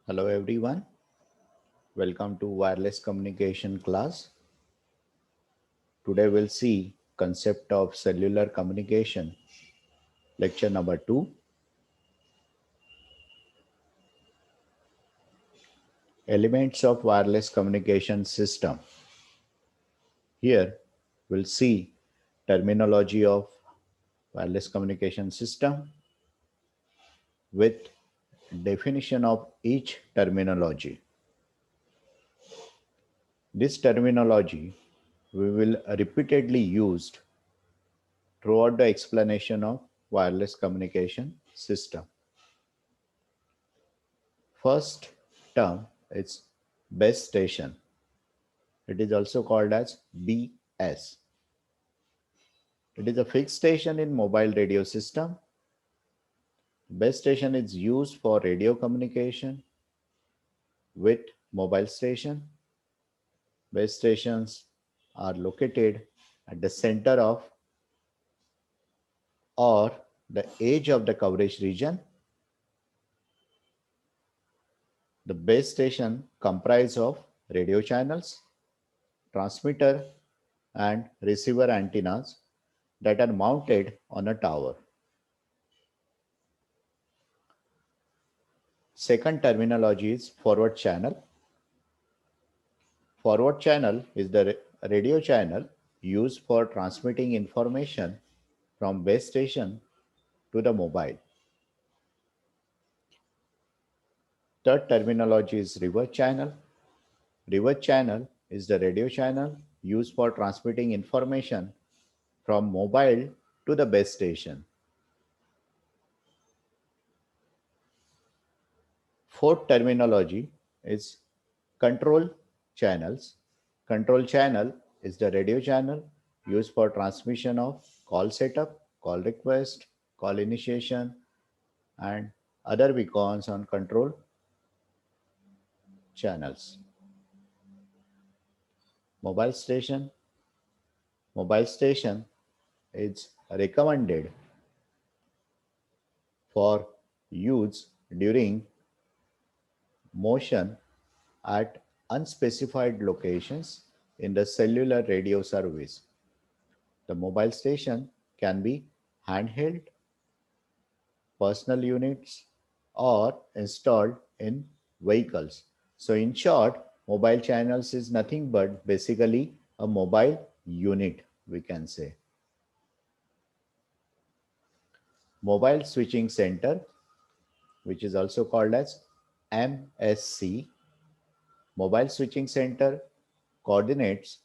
Hello everyone, welcome to wireless communication class. Today we'll see concept of cellular communication, lecture number 2, elements of wireless communication system. Here we'll see terminology of wireless communication system with definition of each terminology. This terminology we will repeatedly used throughout the explanation of wireless communication system. First term is base station. It is also called as BS. It is a fixed station in mobile radio system. Base station is used for radio communication with mobile station. Base stations are located at the center of or the edge of the coverage region. The base station comprise of radio channels, transmitter and receiver antennas that are mounted on a tower. Second terminology is forward channel. Forward channel is the radio channel used for transmitting information from base station to the mobile. Third terminology is reverse channel. Reverse channel is the radio channel used for transmitting information from mobile to the base station. Fourth terminology is control channels. Control channel is the radio channel used for transmission of call setup, call request, call initiation, and other beacons on control channels. Mobile station. Mobile station is recommended for use during motion at unspecified locations in the cellular radio service. The mobile station can be handheld, personal units, or installed in vehicles. So, in short, mobile channels is nothing but basically a mobile unit, we can say. Mobile Switching Center, which is also called as MSC, Mobile Switching Center coordinates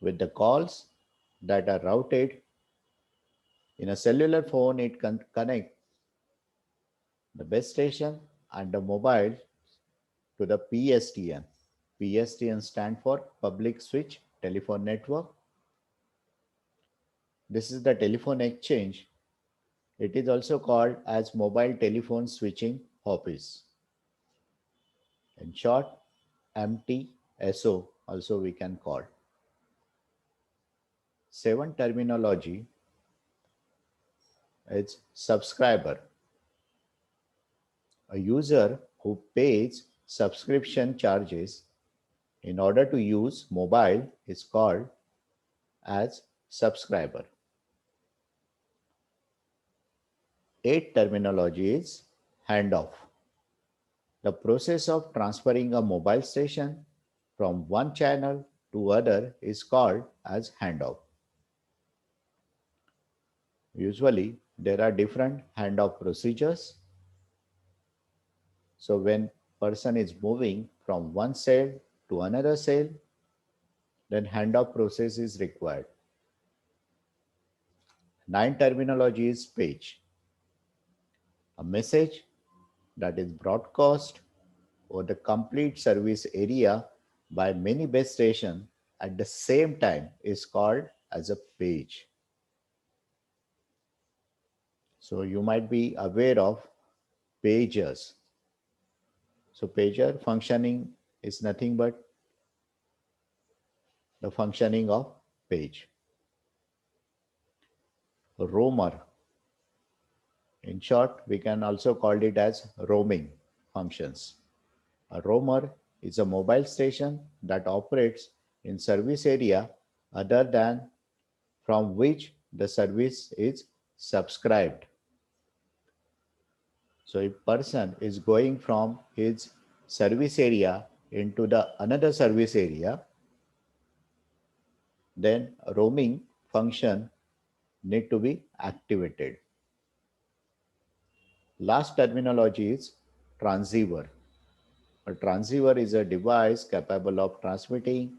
with the calls that are routed in a cellular phone. It can connect the base station and the mobile to the PSTN. PSTN stand for Public Switch Telephone Network. This is the telephone exchange. It is also called as Mobile Telephone Switching Office. In short, MTSO also we can call. Seven terminology is subscriber. A user who pays subscription charges in order to use mobile is called as subscriber. Eighth terminology is handoff. The process of transferring a mobile station from one channel to other is called as handoff. Usually there are different handoff procedures. So when person is moving from one cell to another cell, then handoff process is required. Nine terminology is page. A message that is broadcast over the complete service area by many base stations at the same time is called as a page. So you might be aware of pagers. So pager functioning is nothing but the functioning of page. Roamer. In short, we can also call it as roaming functions. A roamer is a mobile station that operates in service area other than from which the service is subscribed. So if person is going from his service area into the another service area, then roaming function need to be activated. Last terminology is transceiver. A transceiver is a device capable of transmitting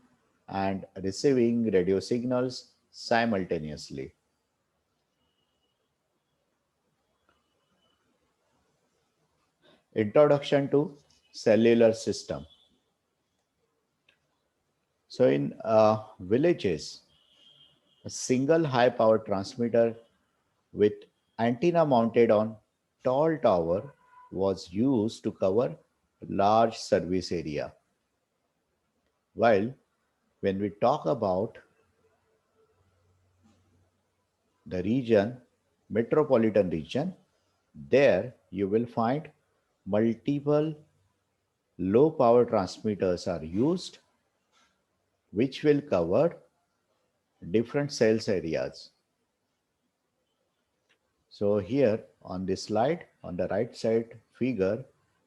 and receiving radio signals simultaneously. Introduction to cellular system. So in villages, a single high power transmitter with antenna mounted on tall tower was used to cover large service area. While when we talk about the region, metropolitan region, there you will find multiple low power transmitters are used which will cover different sales areas. So here on this slide on the right side figure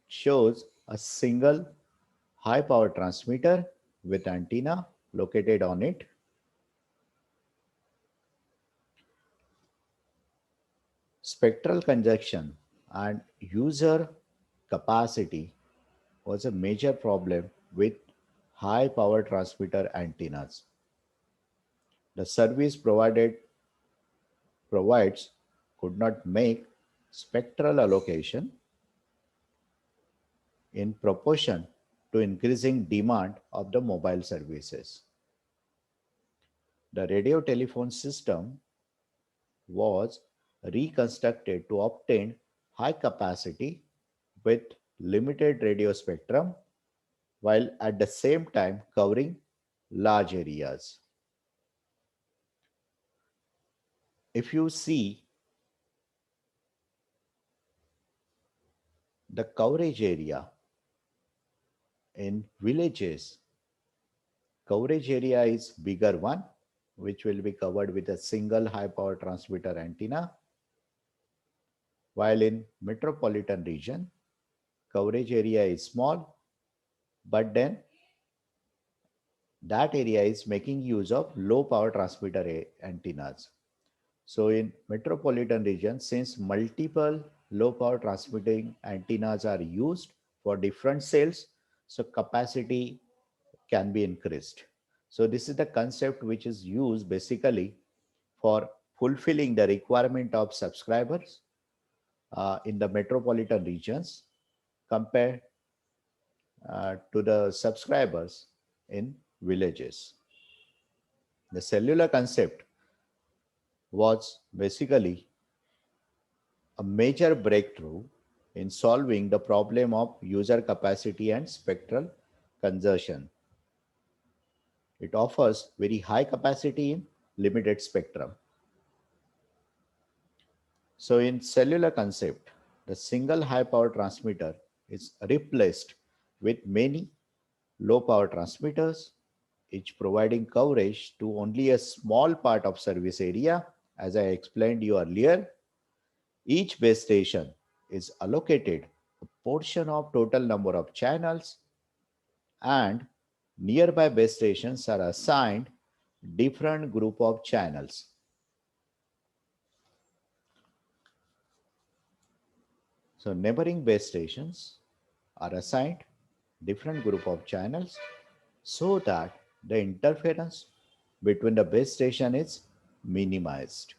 shows a single high power transmitter with antenna located on it. Spectral congestion and user capacity was a major problem with high power transmitter antennas. The service provides could not make spectral allocation in proportion to increasing demand of the mobile services. The radio telephone system was reconstructed to obtain high capacity with limited radio spectrum while at the same time covering large areas. If you see the coverage area in villages, coverage area is bigger one, which will be covered with a single high power transmitter antenna, while in metropolitan region, coverage area is small, but then that area is making use of low power transmitter antennas. So in metropolitan region, since multiple low power transmitting antennas are used for different cells, so capacity can be increased. So this is the concept which is used basically for fulfilling the requirement of subscribers in the metropolitan regions compared to the subscribers in villages. The cellular concept was basically a major breakthrough in solving the problem of user capacity and spectral congestion. It offers very high capacity in limited spectrum. So in cellular concept, the single high power transmitter is replaced with many low power transmitters, each providing coverage to only a small part of service area. As I explained you earlier, each base station is allocated a portion of total number of channels and nearby base stations are assigned different group of channels. So neighboring base stations are assigned different group of channels so that the interference between the base station is minimized.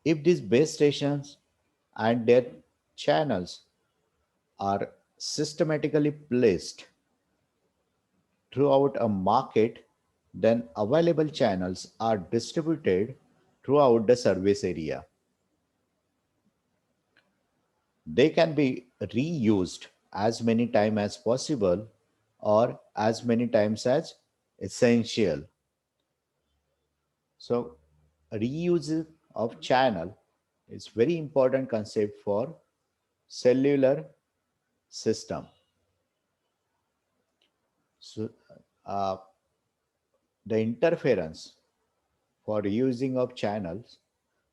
If these base stations and their channels are systematically placed throughout a market, then available channels are distributed throughout the service area. They can be reused as many times as possible or as many times as essential. So reuse of channel is very important concept for cellular system. So uh, the interference for using of channels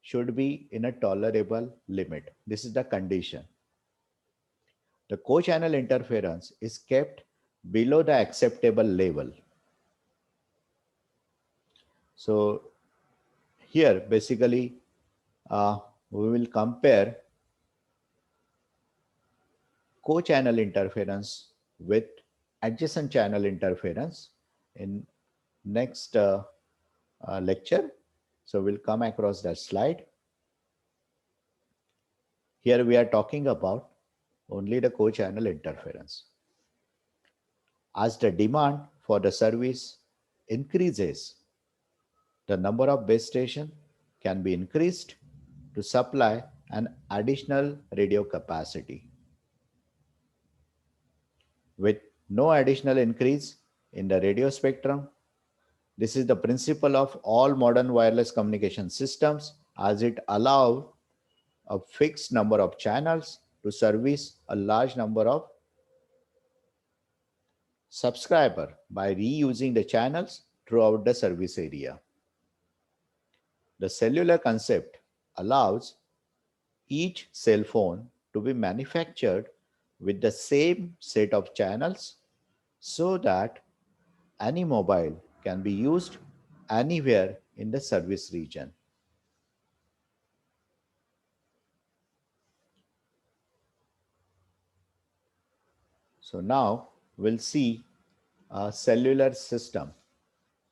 should be in a tolerable limit. This is the condition. The co-channel interference is kept below the acceptable level. So here basically we will compare co-channel interference with adjacent channel interference in next lecture. So we'll come across that slide. Here we are talking about only the co-channel interference. As the demand for the service increases, the number of base stations can be increased to supply an additional radio capacity. With no additional increase in the radio spectrum, this is the principle of all modern wireless communication systems, as it allows a fixed number of channels to service a large number of subscribers by reusing the channels throughout the service area. The cellular concept allows each cell phone to be manufactured with the same set of channels so that any mobile can be used anywhere in the service region. So now we'll see a cellular system.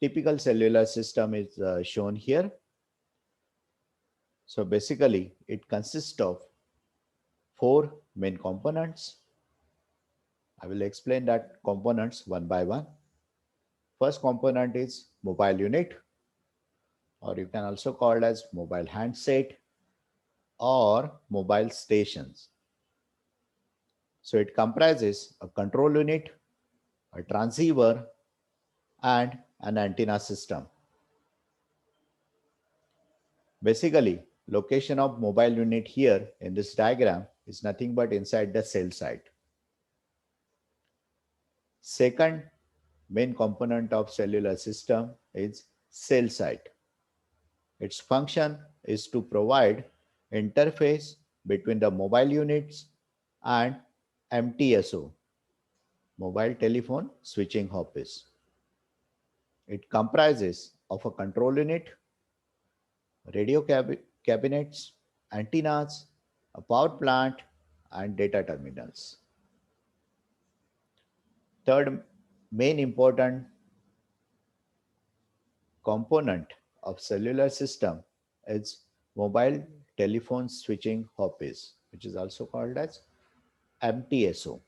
Typical cellular system is shown here. So basically it consists of four main components. I will explain that components one by one. First component is mobile unit, or you can also call it as mobile handset or mobile stations. So it comprises a control unit, a transceiver, and an antenna system. Basically, location of mobile unit here in this diagram is nothing but inside the cell site. Second main component of cellular system is cell site. Its function is to provide interface between the mobile units and MTSO, mobile telephone switching office. It comprises of a control unit, radio cabinets, antennas, a power plant, and data terminals. Third main important component of cellular system is mobile telephone switching office, which is also called as MTSO.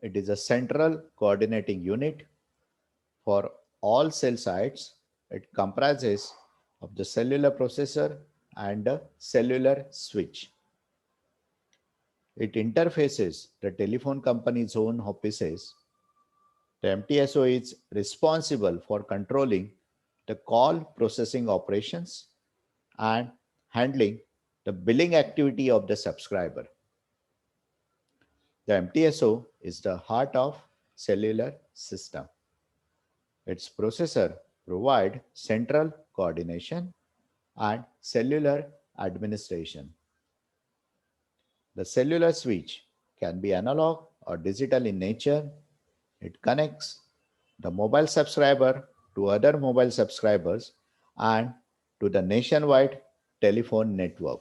It is a central coordinating unit for all cell sites. It comprises of the cellular processor and a cellular switch. It interfaces the telephone company's own offices. The MTSO is responsible for controlling the call processing operations and handling the billing activity of the subscriber. The MTSO is the heart of cellular system. Its processor provide central coordination and cellular administration. The cellular switch can be analog or digital in nature. It connects the mobile subscriber to other mobile subscribers and to the nationwide telephone network.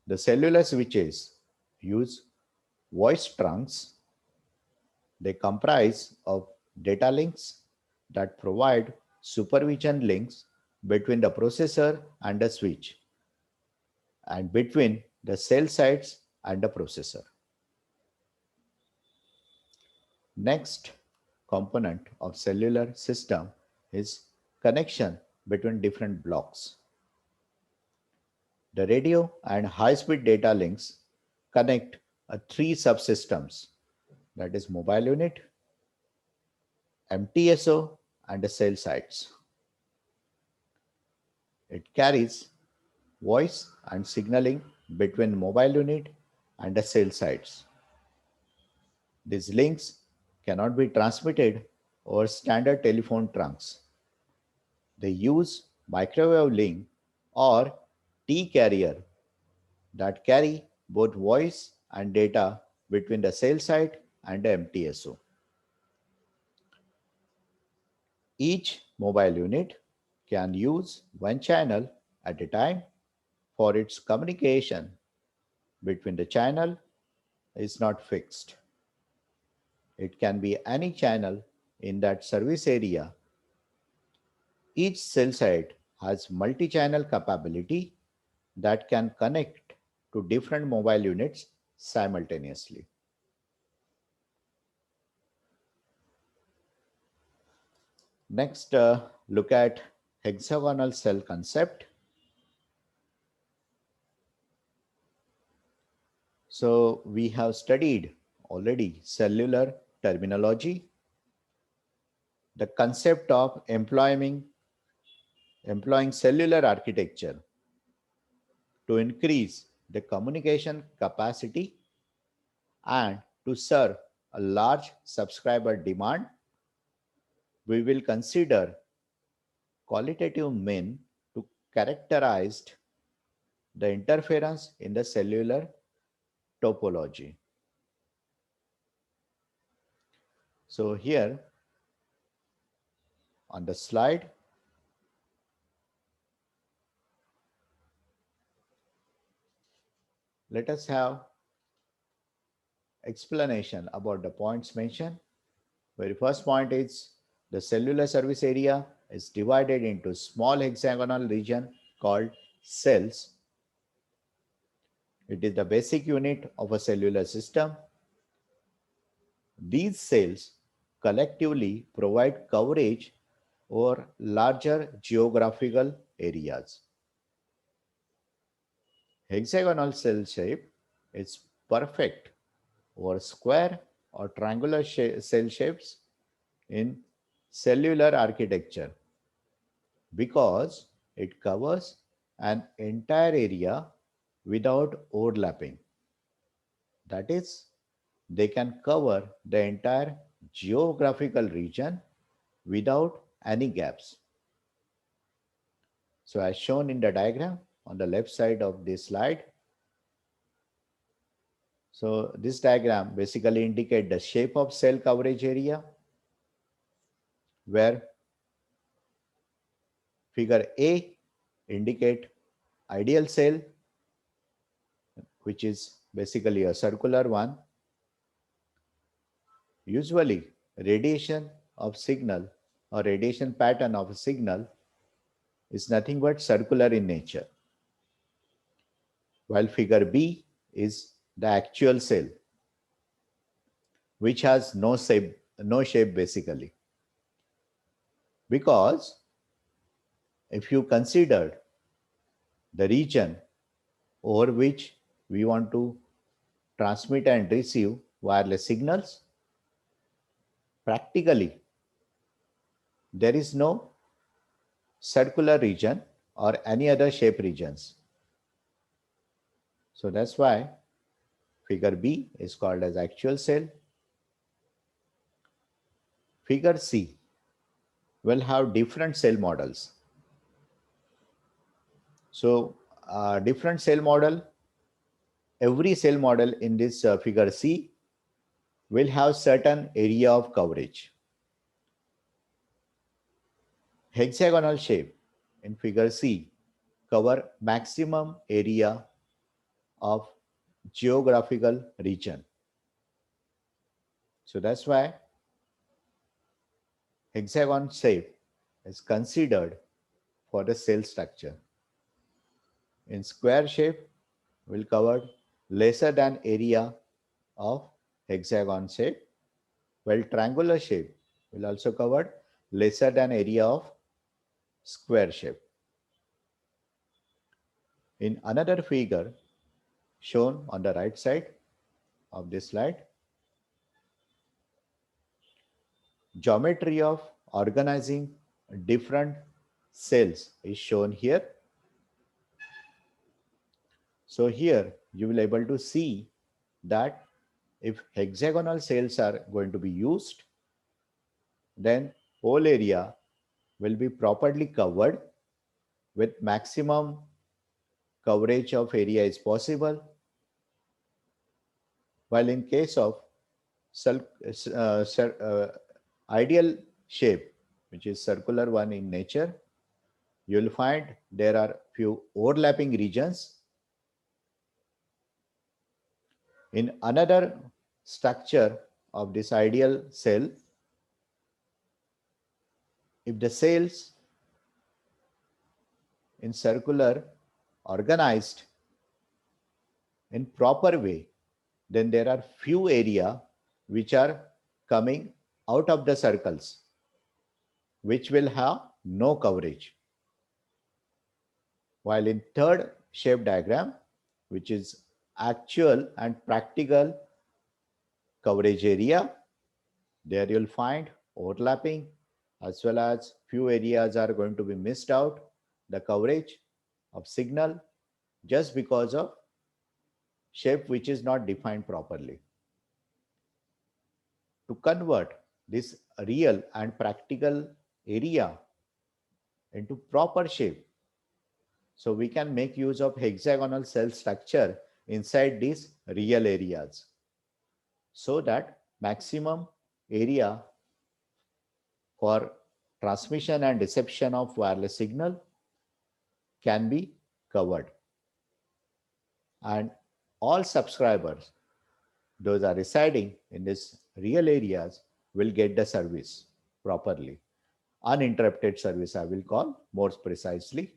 The cellular switches use voice trunks. They comprise of data links that provide supervision links between the processor and the switch, and between the cell sites and the processor. Next component of cellular system is connection between different blocks. The radio and high-speed data links connect three subsystems, that is mobile unit, MTSO, and the cell sites. It carries voice and signaling between mobile unit and the cell sites. These links cannot be transmitted over standard telephone trunks. They use microwave link or T carrier that carry both voice and data between the cell site and the MTSO. Each mobile unit can use one channel at a time for its communication between the channel is not fixed. It can be any channel in that service area. Each cell site has multi-channel capability that can connect to different mobile units simultaneously. Next, look at hexagonal cell concept. So we have studied already cellular terminology, the concept of employing cellular architecture to increase the communication capacity and to serve a large subscriber demand. We will consider qualitative mean to characterize the interference in the cellular topology. So here on the slide, let us have explanation about the points mentioned. Very first point is the cellular service area is divided into small hexagonal region called cells. It is the basic unit of a cellular system. These cells collectively provide coverage over larger geographical areas. Hexagonal cell shape is perfect over square or triangular cell shapes in cellular architecture because it covers an entire area without overlapping. That is, they can cover the entire geographical region without any gaps. So as shown in the diagram on the left side of this slide, so this diagram basically indicates the shape of cell coverage area, where figure A indicate ideal cell, which is basically a circular one. Usually radiation of signal or radiation pattern of a signal is nothing but circular in nature, while figure B is the actual cell, which has no shape basically. Because if you consider the region over which we want to transmit and receive wireless signals, practically there is no circular region or any other shape regions. So that's why figure B is called as actual cell. Figure C will have different cell models. So different cell model, every cell model in this figure C will have certain area of coverage. Hexagonal shape in figure C cover maximum area of geographical region. So that's why hexagon shape is considered for the cell structure. In square shape will cover lesser than area of hexagon shape, while triangular shape will also cover lesser than area of square shape. In another figure shown on the right side of this slide, geometry of organizing different cells is shown here. So here you will able to see that if hexagonal cells are going to be used, then whole area will be properly covered with maximum coverage of area is possible. While in case of cir- uh, cir- uh, ideal shape, which is circular one in nature, you will find there are few overlapping regions. In another structure of this ideal cell, if the cells in circular organized in proper way, then there are few area which are coming out of the circles, which will have no coverage. While in third shape diagram, which is actual and practical coverage area, there you'll find overlapping as well as few areas are going to be missed out the coverage of signal just because of shape which is not defined properly. To convert this real and practical area into proper shape, so we can make use of hexagonal cell structure inside these real areas so that maximum area for transmission and reception of wireless signal can be covered, and all subscribers those are residing in these real areas will get the service properly. Uninterrupted service I will call more precisely.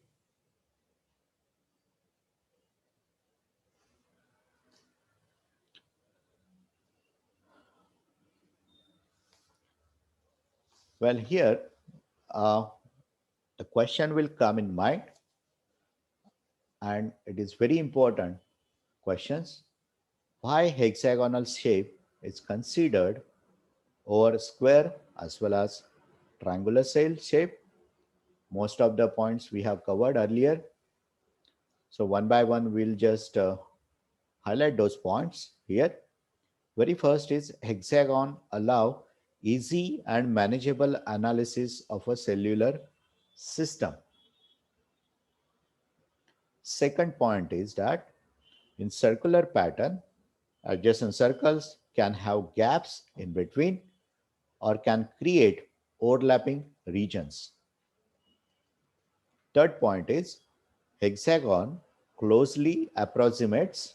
Well, here uh, the question will come in mind, and it is very important questions. Why hexagonal shape is considered over square as well as triangular cell shape? Most of the points we have covered earlier. So one by one, we'll just highlight those points here. Very first is hexagon allow easy and manageable analysis of a cellular system. Second point is that in circular pattern, adjacent circles can have gaps in between or can create overlapping regions. Third point is hexagon closely approximates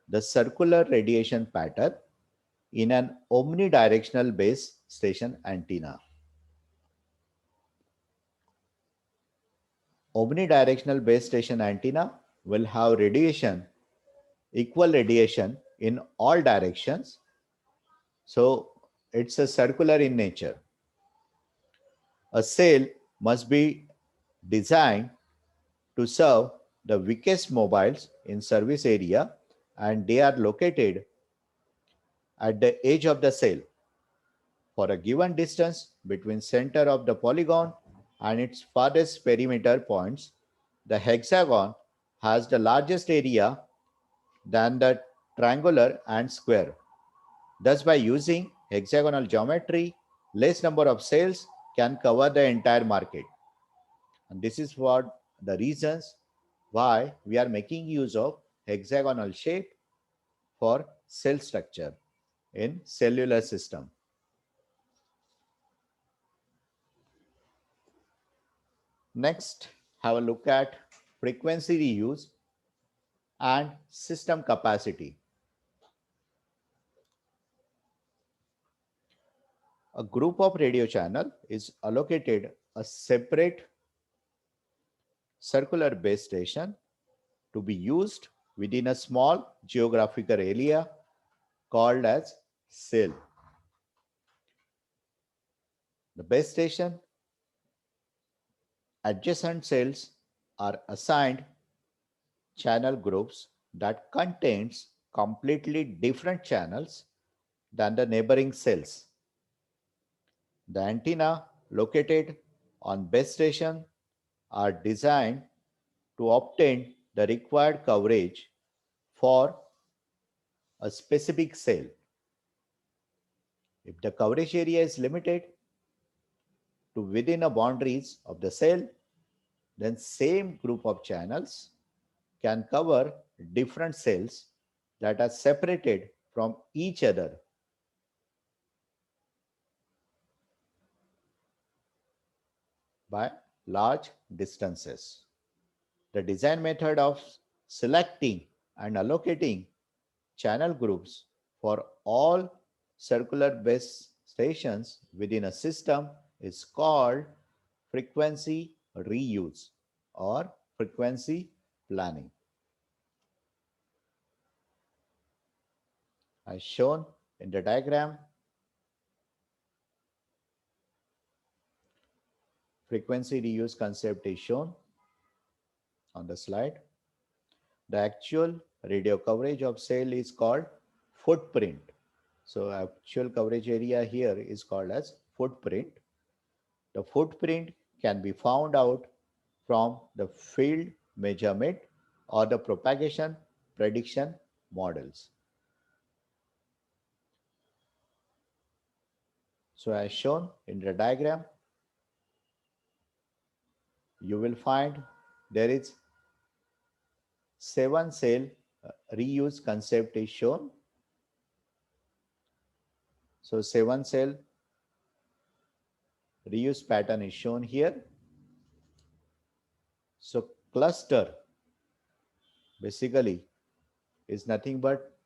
the circular radiation pattern in an omnidirectional base station antenna. Omnidirectional base station antenna will have radiation, equal radiation in all directions. So it's a circular in nature. A cell must be designed to serve the weakest mobiles in service area, and they are located at the edge of the cell for a given distance between center of the polygon and its farthest perimeter points. The hexagon has the largest area than the triangular and square. Thus, by using hexagonal geometry, less number of cells can cover the entire market. And this is what the reasons why we are making use of hexagonal shape for cell structure in cellular system. Next, have a look at frequency reuse and system capacity. A group of radio channel is allocated a separate circular base station to be used within a small geographical area called as cell. The base station adjacent cells are assigned channel groups that contains completely different channels than the neighboring cells. The antenna located on base station are designed to obtain the required coverage for a specific cell. If the coverage area is limited to within a boundaries of the cell, then same group of channels can cover different cells that are separated from each other by large distances. The design method of selecting and allocating channel groups for all circular base stations within a system is called frequency reuse or frequency planning. As shown in the diagram, frequency reuse concept is shown on the slide. The actual radio coverage of cell is called footprint. So actual coverage area here is called as footprint. The footprint can be found out from the field measurement or the propagation prediction models. So as shown in the diagram, you will find there is 7 cell reuse concept is shown. So 7 cell reuse pattern is shown here. So cluster basically is nothing but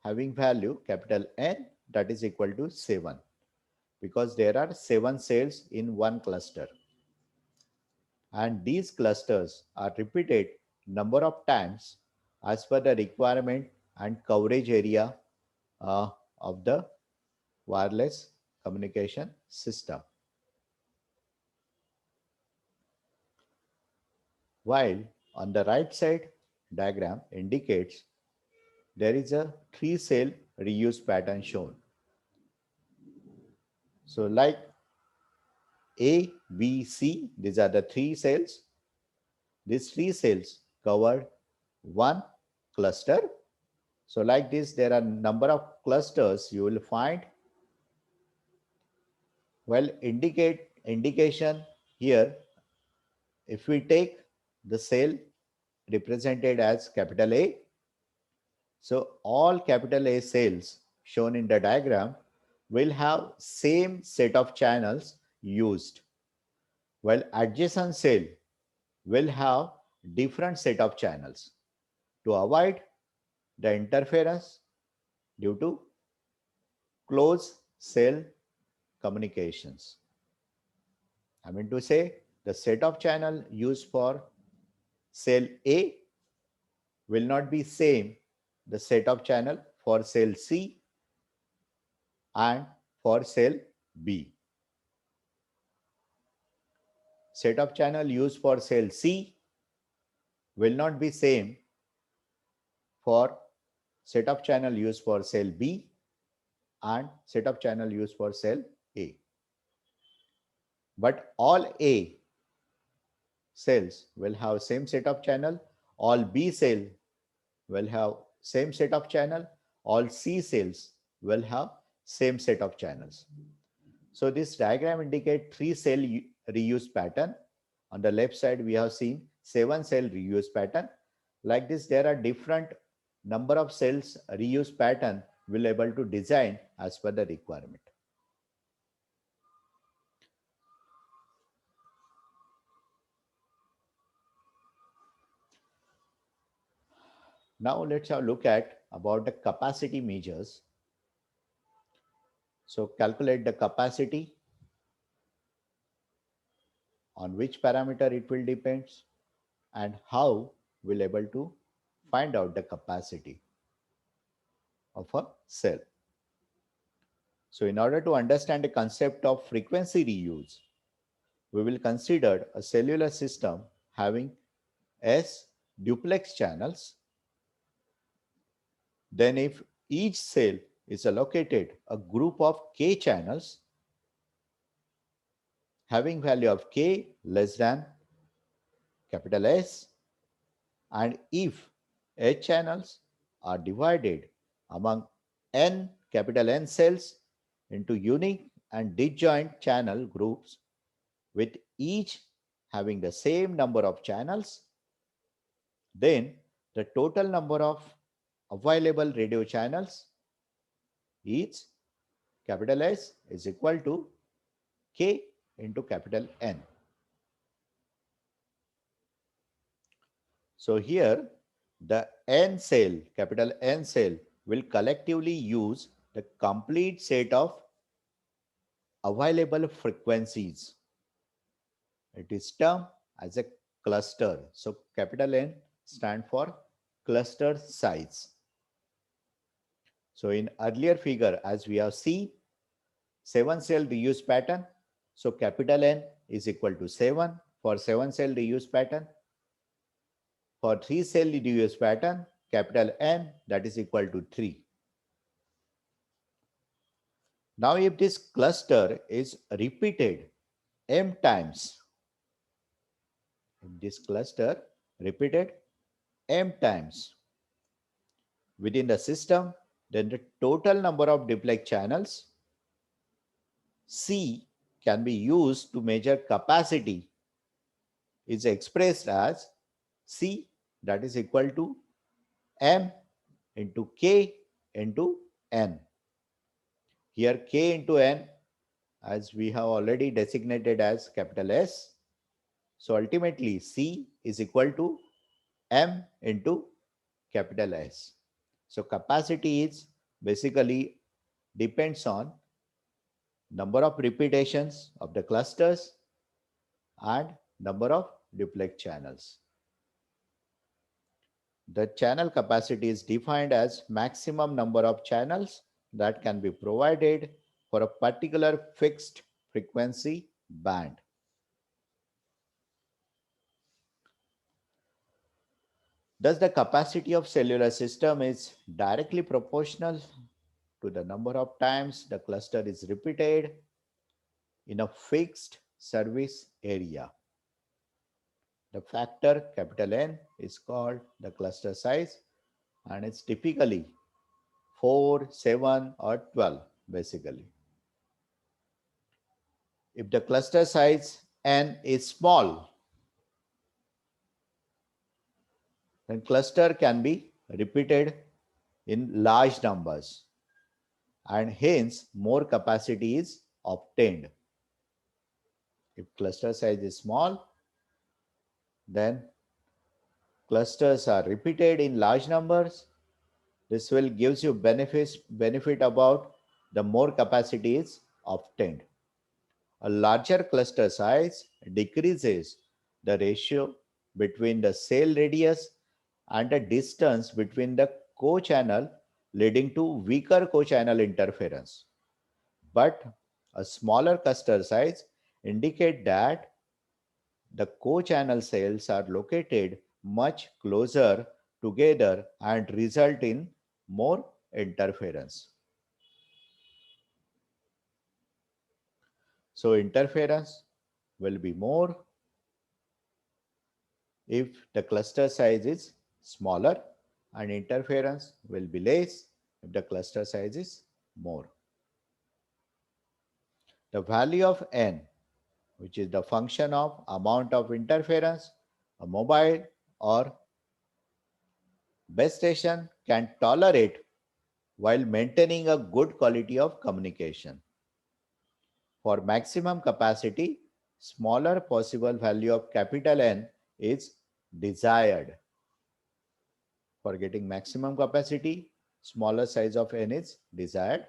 having value capital N that is equal to 7, because there are 7 cells in one cluster, and these clusters are repeated number of times as per the requirement and coverage area of the wireless communication system. While on the right side diagram indicates there is a 3 cell reuse pattern shown. So like A, B, C, these are the 3 cells. These 3 cells cover one cluster. So like this, there are number of clusters you will find. Well, indication here, if we take the cell represented as capital A, so all capital A cells shown in the diagram will have same set of channels used, while adjacent cell will have different set of channels to avoid the interference due to close cell communications. I mean to say the set of channel used for cell A will not be same the set of channel for cell C and for cell B. Set of channel used for cell C will not be same for set of channel used for cell B and set of channel used for cell A. But all A cells will have same set of channel, all B cell will have same set of channel, all C cells will have same set of channels. So this diagram indicates 3 cell reuse pattern. On the left side, we have seen 7 cell reuse pattern. Like this, there are different number of cells reuse pattern will able to design as per the requirement. Now let's have a look at about the capacity measures. So calculate the capacity, on which parameter it will depends, and how we'll able to find out the capacity of a cell. So in order to understand the concept of frequency reuse, we will consider a cellular system having S duplex channels. Then if each cell is allocated a group of K channels having value of K less than capital S, and if H channels are divided among n capital N cells into unique and disjoint channel groups with each having the same number of channels, then the total number of available radio channels is capital S is equal to K into capital N. So here the N cell, capital N cell, will collectively use the complete set of available frequencies. It is termed as a cluster. So capital N stand for cluster size. So in earlier figure, as we have seen, 7-cell reuse pattern. So capital N is equal to 7 for 7-cell reuse pattern. For 3-cell reuse pattern, capital N, that is equal to 3. Now if this cluster is repeated m times, if this cluster repeated m times within the system, then the total number of duplex channels C can be used to measure capacity is expressed as C, that is equal to M into K into N. Here K into N, as we have already designated as capital S. So ultimately C is equal to M into capital S. So capacity is basically depends on number of repetitions of the clusters and number of duplex channels. The channel capacity is defined as maximum number of channels that can be provided for a particular fixed frequency band. Thus, the capacity of cellular system is directly proportional to the number of times the cluster is repeated in a fixed service area. The factor capital N is called the cluster size, and it's typically 4, 7 or 12 basically. If the cluster size N is small, then cluster can be repeated in large numbers and hence more capacity is obtained. If cluster size is small, then clusters are repeated in large numbers. This will gives you benefit about the more capacity is obtained. A larger cluster size decreases the ratio between the cell radius and the distance between the co-channel, leading to weaker co-channel interference. But a smaller cluster size indicate that the co-channel cells are located much closer together and result in more interference. So interference will be more if the cluster size is smaller, and interference will be less if the cluster size is more. The value of n, which is the function of amount of interference a mobile or base station can tolerate while maintaining a good quality of communication. For maximum capacity, smaller possible value of capital N is desired. For getting maximum capacity, smaller size of N is desired.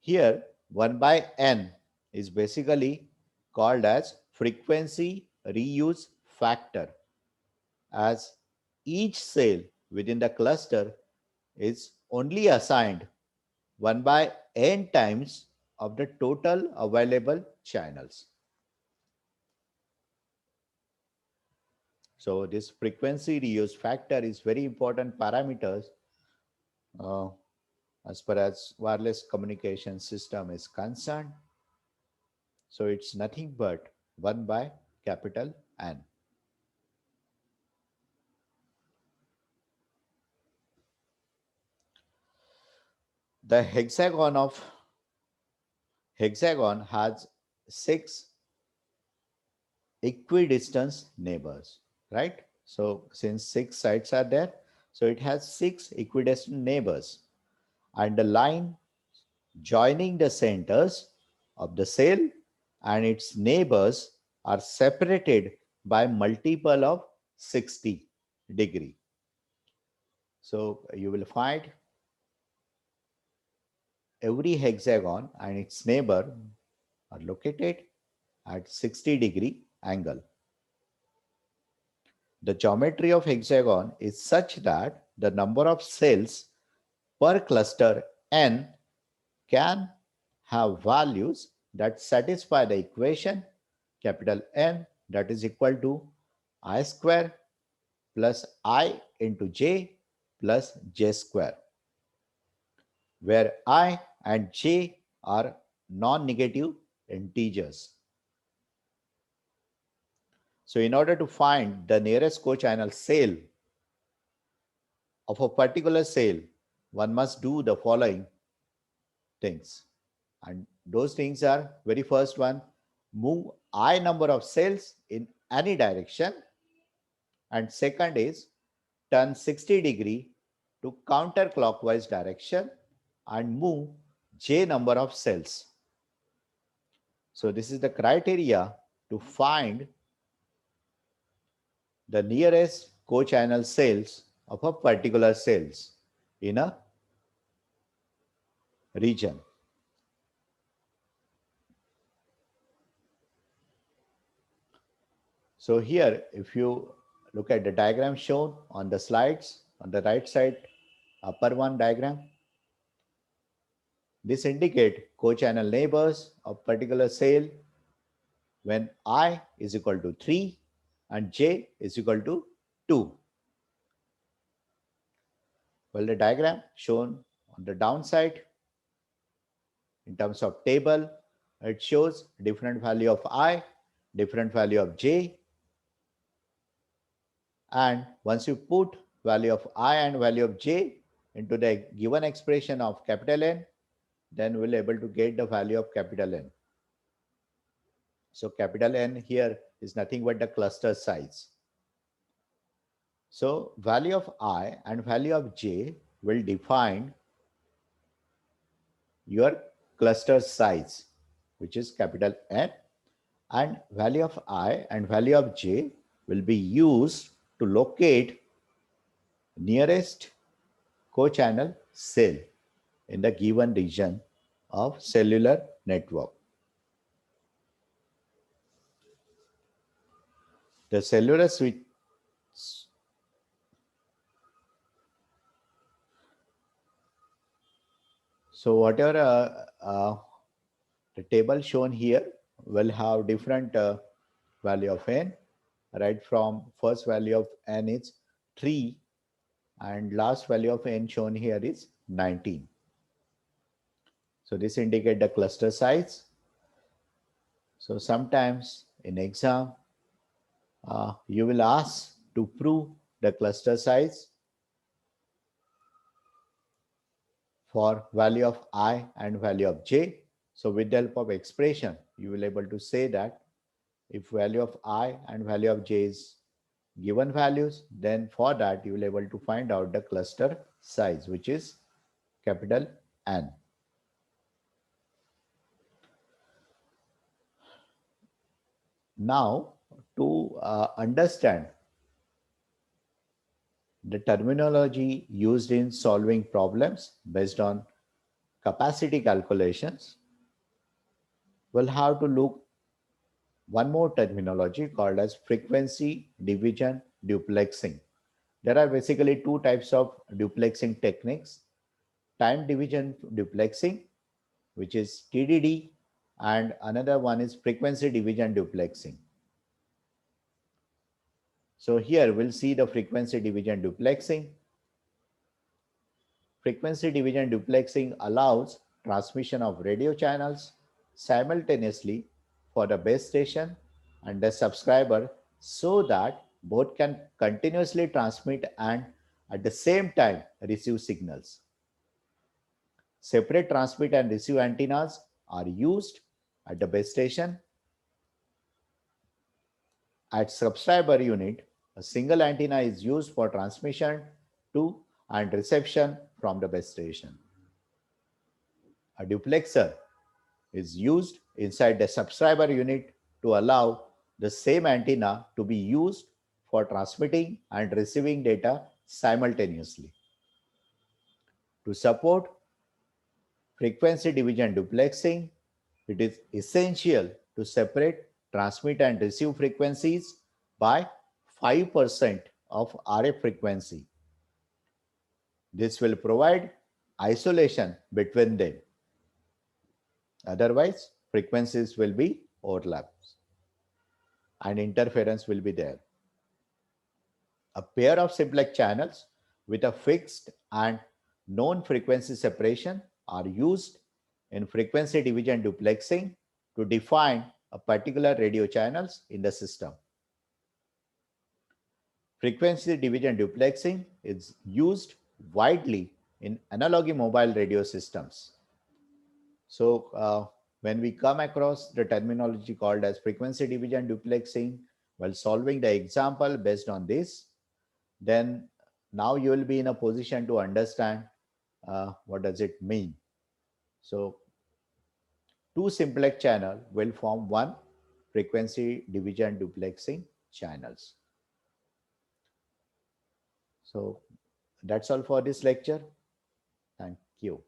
Here, 1 by N is basically called as frequency reuse factor, as each cell within the cluster is only assigned 1 by N times of the total available channels. So this frequency reuse factor is very important parameters uh, as far as wireless communication system is concerned. So it's nothing but 1 by capital N. The hexagon has 6 equidistant neighbors, right? So since 6 sides are there, so it has 6 equidistant neighbors, and the line joining the centers of the cell and its neighbors are separated by multiple of 60 degree. So you will find every hexagon and its neighbor are located at 60-degree angle. The geometry of hexagon is such that the number of cells per cluster n can have values that satisfy the equation capital N, that is equal to I square plus I into j plus j square, where I and j are non-negative integers. So in order to find the nearest cochannel cell of a particular cell, one must do the following things. And those things are, very first one, move I number of cells in any direction. And second is turn 60-degree to counterclockwise direction and move j number of cells. So this is the criteria to find the nearest cochannel cells of a particular cells in a region. So here, if you look at the diagram shown on the slides on the right side, upper one diagram, this indicate cochannel neighbors of particular cell when I is equal to 3 and j is equal to 2. Well, the diagram shown on the downside in terms of table, it shows different value of I, different value of j, and once you put value of I and value of j into the given expression of capital N, then we'll able to get the value of capital N. So capital N here is nothing but the cluster size. So value of I and value of j will define your cluster size, which is capital N, and value of I and value of j will be used to locate nearest cochannel cell in the given region of cellular network. The cellular switch. So whatever the table shown here will have different value of n, right? From first value of n is 3 and last value of n shown here is 19. So this indicate the cluster size. So sometimes in exam, you will ask to prove the cluster size for value of I and value of j. So with the help of expression, you will able to say that if value of I and value of j is given values, then for that you will able to find out the cluster size, which is capital N. Now to understand the terminology used in solving problems based on capacity calculations, we'll have to look one more terminology called as frequency division duplexing. There are basically two types of duplexing techniques: time division duplexing, which is TDD, and another one is frequency division duplexing. So here we'll see the frequency division duplexing. Frequency division duplexing allows transmission of radio channels simultaneously for the base station and the subscriber so that both can continuously transmit and at the same time receive signals. Separate transmit and receive antennas are used at the base station. At subscriber unit, a single antenna is used for transmission to and reception from the base station. A duplexer is used inside the subscriber unit to allow the same antenna to be used for transmitting and receiving data simultaneously. To support frequency division duplexing, it is essential to separate transmit and receive frequencies by 5% of RF frequency. This will provide isolation between them. Otherwise, frequencies will be overlaps and interference will be there. A pair of simplex channels with a fixed and known frequency separation are used in frequency division duplexing to define a particular radio channels in the system. Frequency division duplexing is used widely in analog mobile radio systems. So when we come across the terminology called as frequency division duplexing while solving the example based on this, then now you will be in a position to understand what does it mean. So two simplex channel will form one frequency division duplexing channels. So that's all for this lecture. Thank you.